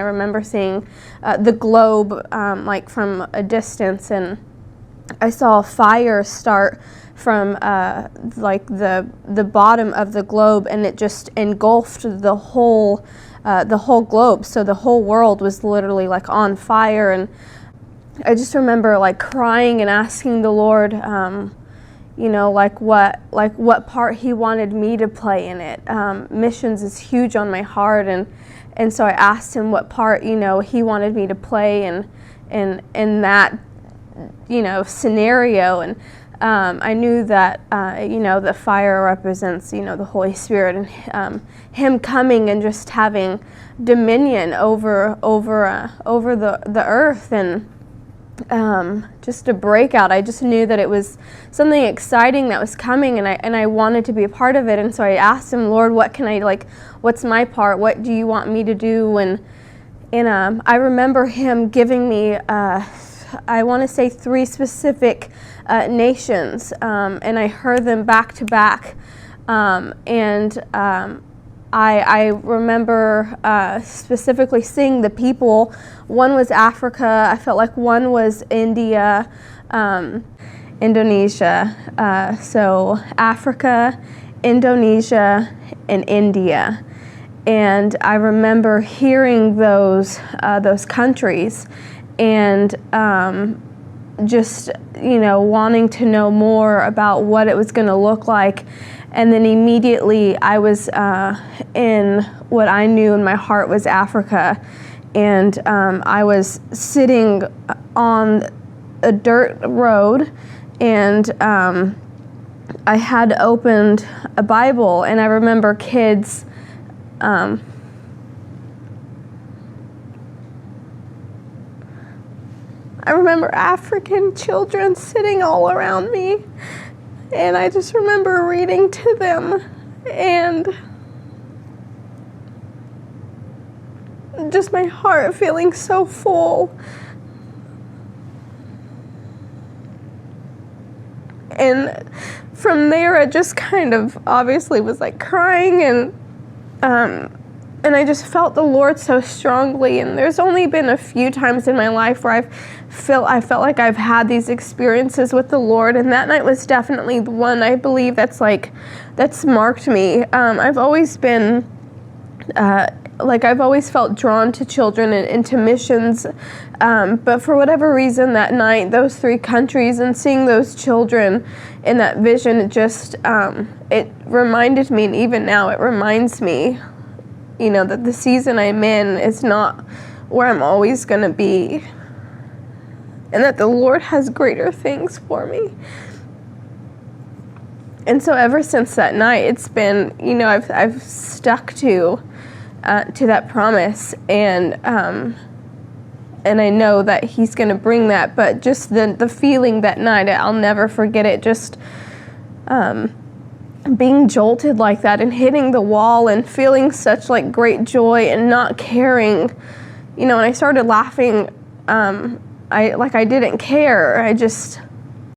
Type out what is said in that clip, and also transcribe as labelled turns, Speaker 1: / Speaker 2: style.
Speaker 1: I remember seeing the globe like from a distance, and I saw a fire start from like the bottom of the globe, and it just engulfed the whole globe. So the whole world was literally like on fire, and I just remember like crying and asking the Lord, like what part He wanted me to play in it. Missions is huge on my heart, and so I asked Him what part He wanted me to play in that scenario. And I knew that the fire represents the Holy Spirit, and Him coming and just having dominion over the earth, and just a breakout. I just knew that it was something exciting that was coming, and I wanted to be a part of it. And so I asked Him, Lord, what can I what's my part? What do you want me to do? And I remember Him giving me I want to say 3 specific nations, and I heard them back to back, and I remember specifically seeing the people. One was Africa. I felt like one was India, Indonesia. So Africa, Indonesia, and India. And I remember hearing those countries, and just wanting to know more about what it was going to look like. And then immediately I was in what I knew in my heart was Africa, and I was sitting on a dirt road, and I had opened a Bible, and I remember kids I remember African children sitting all around me, and I just remember reading to them, and just my heart feeling so full. And from there, I just kind of obviously was like crying, and I just felt the Lord so strongly. And there's only been a few times in my life where I felt like I've had these experiences with the Lord, and that night was definitely the one, I believe, that's marked me. I've always been I've always felt drawn to children and into missions, but for whatever reason that night, those 3 countries and seeing those children in that vision, it just it reminded me, and even now it reminds me, that the season I'm in is not where I'm always going to be, and that the Lord has greater things for me. And so ever since that night, it's been, I've stuck to that promise, and I know that He's going to bring that. But just the feeling that night, I'll never forget it. Just being jolted like that and hitting the wall and feeling such like great joy and not caring, and I started laughing. I didn't care. I just